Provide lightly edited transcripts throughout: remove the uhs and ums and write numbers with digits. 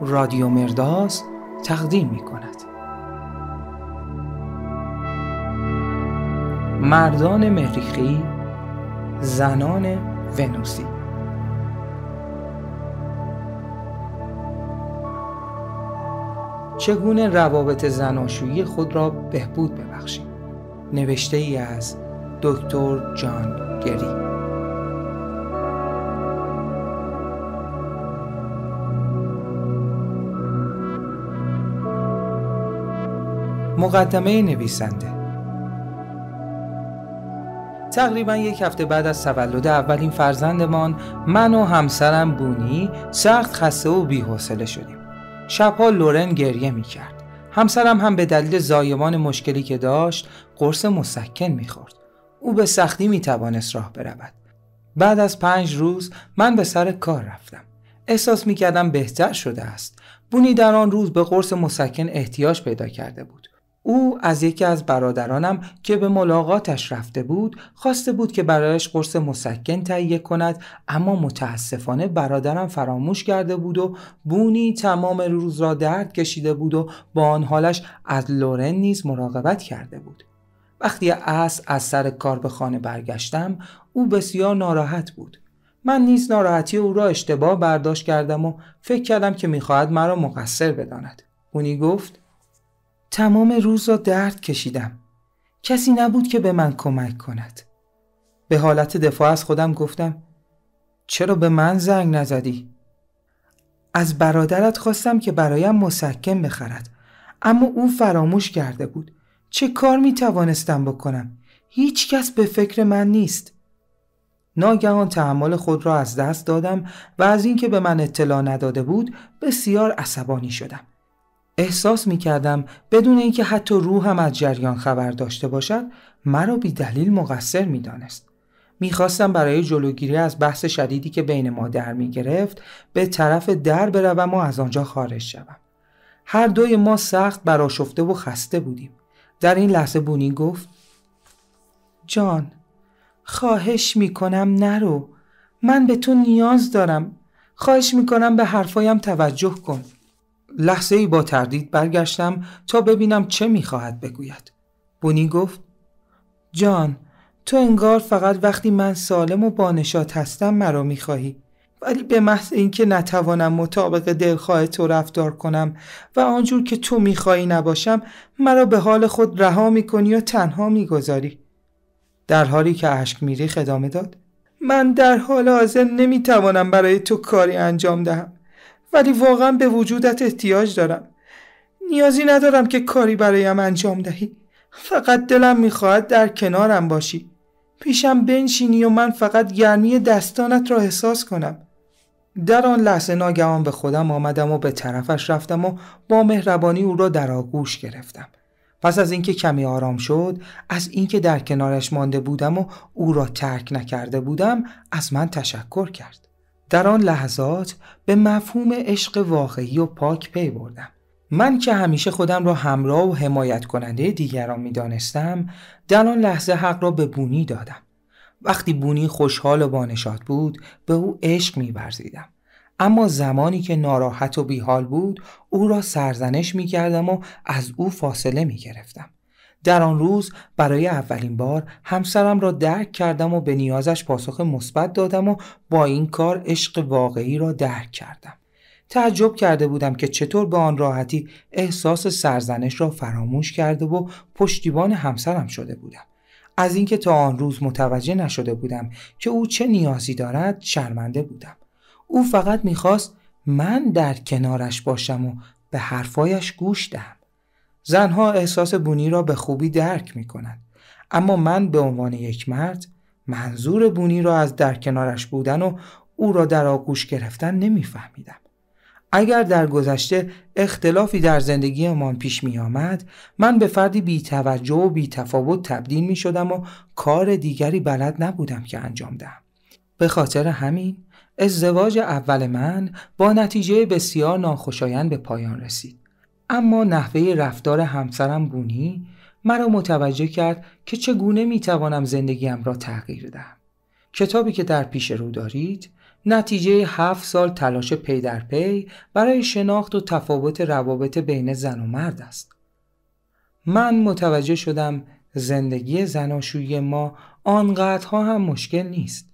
رادیو مرداس تقدیم می کند. مردان مریخی، زنان ونوسی. چگونه روابط زناشویی خود را بهبود ببخشیم؟ نوشته ای از دکتر جان گری. مقدمه نویسنده. تقریبا یک هفته بعد از تولد اولین فرزندمان، من و همسرم بونی سخت خسته و بی‌حوصله شدیم. شبها لورن گریه می‌کرد. همسرم هم به دلیل زایمان مشکلی که داشت قرص مسکن می‌خورد. او به سختی می‌توانست راه برود. بعد از 5 روز من به سر کار رفتم. احساس می‌کردم بهتر شده است. بونی در آن روز به قرص مسکن احتیاج پیدا کرده بود. او از یکی از برادرانم که به ملاقاتش رفته بود خواسته بود که برایش قرص مسکن تهیه کند، اما متاسفانه برادرم فراموش کرده بود و بونی تمام روز را درد کشیده بود و با آن حالش از لورن نیز مراقبت کرده بود. وقتی عصر از سر کار به خانه برگشتم او بسیار ناراحت بود. من نیز ناراحتی او را اشتباه برداشت کردم و فکر کردم که می‌خواهد مرا مقصر بداند. بونی گفت: تمام روز را درد کشیدم. کسی نبود که به من کمک کند. به حالت دفاع از خودم گفتم: چرا به من زنگ نزدی؟ از برادرت خواستم که برایم مسکن بخرد، اما او فراموش کرده بود. چه کار می توانستم بکنم؟ هیچ کس به فکر من نیست. ناگهان تحمل خود را از دست دادم و از اینکه به من اطلاع نداده بود بسیار عصبانی شدم. احساس می کردم بدون اینکه حتی روحم از جریان خبر داشته باشد مرا بی دلیل مقصر می دانست. می خواستم برای جلوگیری از بحث شدیدی که بین ما در می گرفت به طرف در بروم و از آنجا خارج شوم. هر دوی ما سخت برآشفته و خسته بودیم. در این لحظه بونی گفت: جان، خواهش می کنم نرو. من به تو نیاز دارم. خواهش می کنم به حرفایم توجه کن. لحظه ای با تردید برگشتم تا ببینم چه میخواهد بگوید. بونی گفت: جان، تو انگار فقط وقتی من سالم و بانشات هستم مرا میخواهی، ولی به محض اینکه نتوانم مطابق دلخواه تو رفتار کنم و آنجور که تو میخواهی نباشم مرا به حال خود رها میکنی و تنها میگذاری. در حالی که اشک میریخت ادامه داد: من در حال حاضر نمیتوانم برای تو کاری انجام دهم، ولی واقعا به وجودت احتیاج دارم. نیازی ندارم که کاری برایم انجام دهی. فقط دلم میخواهد در کنارم باشی. پیشم بنشینی و من فقط گرمی دستانت را احساس کنم. در آن لحظه ناگهان به خودم آمدم و به طرفش رفتم و با مهربانی او را در آغوش گرفتم. پس از اینکه کمی آرام شد، از اینکه در کنارش مانده بودم و او را ترک نکرده بودم، از من تشکر کرد. در آن لحظات به مفهوم عشق واقعی و پاک پی بردم. من که همیشه خودم را همراه و حمایت کننده دیگران می دانستم، در آن لحظه حق را به بونی دادم. وقتی بونی خوشحال و بانشاد بود به او عشق می ورزیدم. اما زمانی که ناراحت و بیحال بود او را سرزنش می کردم و از او فاصله می گرفتم. در آن روز برای اولین بار همسرم را درک کردم و به نیازش پاسخ مثبت دادم و با این کار عشق واقعی را درک کردم. تعجب کرده بودم که چطور به آن راحتی احساس سرزنش را فراموش کرده و پشتیبان همسرم شده بودم. از اینکه تا آن روز متوجه نشده بودم که او چه نیازی دارد شرمنده بودم. او فقط می‌خواست من در کنارش باشم و به حرفایش گوش دهم. زنها احساس بونی را به خوبی درک می کنند، اما من به عنوان یک مرد منظور بونی را از در کنارش بودن و او را در آغوش گرفتن نمی فهمیدم. اگر در گذشته اختلافی در زندگیمان پیش می آمد، من به فردی بی توجه و بی تفاوت تبدیل می شدم و کار دیگری بلد نبودم که انجام دهم. به خاطر همین ازدواج اول من با نتیجه بسیار ناخوشایند به پایان رسید. اما نحوه رفتار همسرم بونی مرا متوجه کرد که چگونه میتوانم زندگیم را تغییر دهم. کتابی که در پیش رو دارید نتیجه 7 سال تلاش پی در پی برای شناخت و تفاوت روابط بین زن و مرد است. من متوجه شدم زندگی زناشویی ما آنقدرها هم مشکل نیست.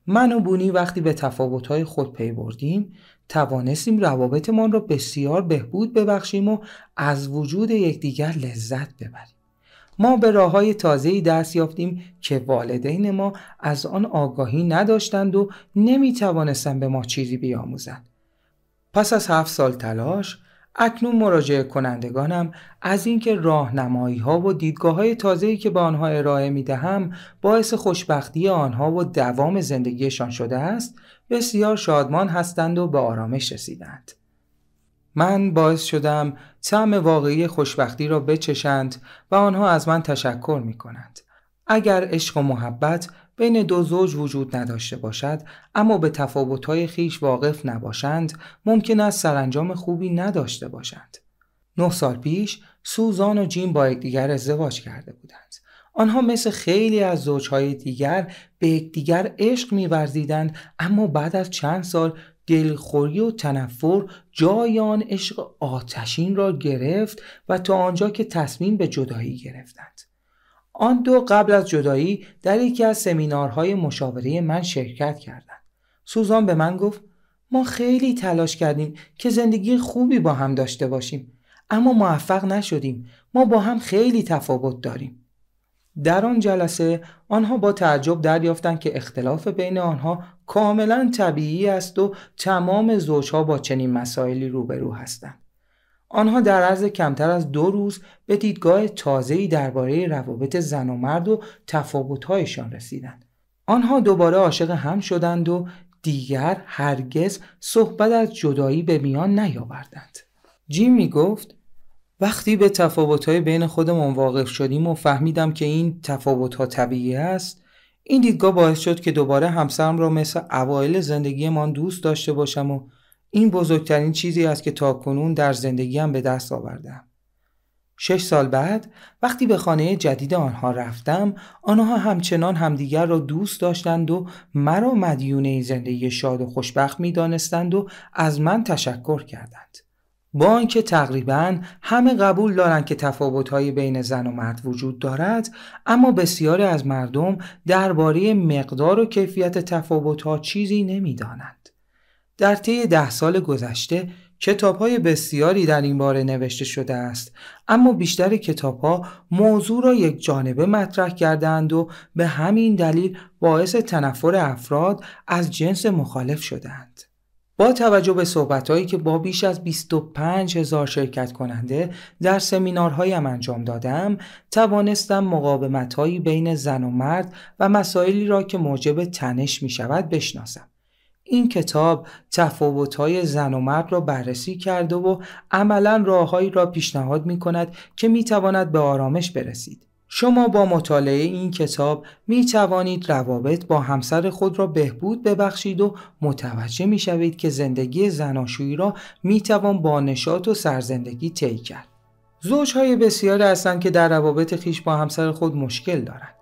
من و بونی وقتی به تفاوت‌های خود پی بردیم، توانستیم روابطمان را بسیار بهبود ببخشیم و از وجود یکدیگر لذت ببریم. ما به راه‌های تازه‌ای دست یافتیم که والدین ما از آن آگاهی نداشتند و نمی‌توانستند به ما چیزی بیاموزند. پس از 7 سال تلاش، اکنون مراجعه کنندگانم از اینکه راهنمایی‌ها و دیدگاه‌های تازه‌ای که به آنها ارائه می‌دهم باعث خوشبختی آنها و دوام زندگیشان شده است، بسیار شادمان هستند و به آرامش رسیدند. من باعث شدم طعم واقعی خوشبختی را بچشند و آنها از من تشکر می‌کنند. اگر عشق و محبت بین دو زوج وجود نداشته باشد، اما به تفاوت‌های خویش واقف نباشند، ممکن است سرانجام خوبی نداشته باشند. 9 سال پیش سوزان و جیم با یکدیگر ازدواج کرده بودند. آنها مثل خیلی از زوجهای دیگر به یکدیگر عشق می‌ورزیدند، اما بعد از چند سال دلخوری و تنفر جای آن عشق آتشین را گرفت و تا آنجا که تصمیم به جدایی گرفتند. آن دو قبل از جدایی در یکی از سمینارهای مشاوره من شرکت کردند. سوزان به من گفت ما خیلی تلاش کردیم که زندگی خوبی با هم داشته باشیم، اما موفق نشدیم. ما با هم خیلی تفاوت داریم. در آن جلسه آنها با تعجب دریافتند که اختلاف بین آنها کاملا طبیعی است و تمام زوجها با چنین مسائلی روبرو هستند. آنها در عرض کمتر از 2 روز به دیدگاه تازه‌ای درباره روابط زن و مرد و تفاوت‌هایشان رسیدند. آنها دوباره عاشق هم شدند و دیگر هرگز صحبت از جدایی به میان نیاوردند. جیم می گفت وقتی به تفاوت‌های بین خودمون واقف شدیم و فهمیدم که این تفاوت‌ها طبیعی است، این دیدگاه باعث شد که دوباره همسرم را مثل اوایل زندگیمان دوست داشته باشم و این بزرگترین چیزی است که تاکنون در زندگیم به دست آوردم. 6 سال بعد وقتی به خانه جدید آنها رفتم، آنها همچنان همدیگر را دوست داشتند و مرا مدیون زندگی شاد و خوشبخت می دانستند و از من تشکر کردند. با آنکه تقریباً همه قبول دارند که تفاوت‌های بین زن و مرد وجود دارد، اما بسیاری از مردم درباره مقدار و کیفیت تفاوت‌ها چیزی نمی‌دانند. در طی 10 سال گذشته کتاب‌های بسیاری در این باره نوشته شده است، اما بیشتر کتاب‌ها موضوع را یک جانبه مطرح کردند و به همین دلیل باعث تنفر افراد از جنس مخالف شدند. با توجه به صحبت‌هایی که با بیش از 25,000 شرکت کننده در سمینارهایم انجام دادم، توانستم مقاومت‌هایی بین زن و مرد و مسائلی را که موجب تنش می‌شود بشناسم. این کتاب تفاوت‌های زن و مرد را بررسی کرده و عملاً راه‌هایی را پیشنهاد می‌کند که می‌تواند به آرامش برسید. شما با مطالعه این کتاب می توانید روابط با همسر خود را بهبود ببخشید و متوجه می شوید که زندگی زناشویی را می توان با نشاط و سرزندگی طی کرد. زوجهای بسیاری هستند که در روابط خویش با همسر خود مشکل دارند.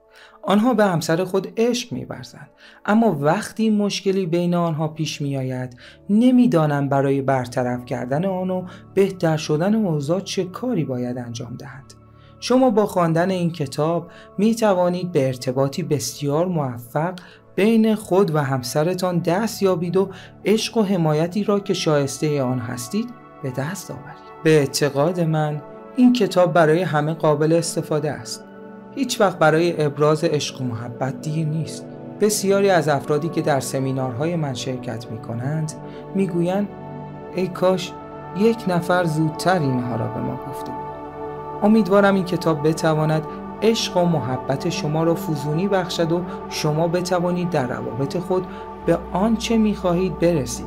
آنها به همسر خود عشق می ورزند، اما وقتی مشکلی بین آنها پیش می آید نمی دانند برای برطرف کردن آن و بهتر شدن اوضاع چه کاری باید انجام دهند. شما با خواندن این کتاب می توانید به ارتباطی بسیار موفق بین خود و همسرتان دست یابید و عشق و حمایتی را که شایسته آن هستید به دست آورید. به اعتقاد من این کتاب برای همه قابل استفاده است. هیچ وقت برای ابراز عشق و محبت دیر نیست. بسیاری از افرادی که در سمینارهای من شرکت می کنند می گویند ای کاش 1 نفر زودتر اینها را به ما گفته بود. امیدوارم این کتاب بتواند عشق و محبت شما را فزونی بخشد و شما بتوانید در روابط خود به آنچه می‌خواهید برسید.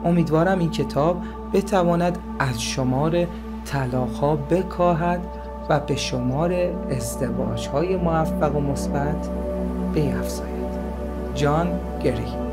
امیدوارم این کتاب بتواند از شمار طلاق‌ها بکاهد و به شمار ازدواج‌های موفق و مثبت بیفزاید. جان گری.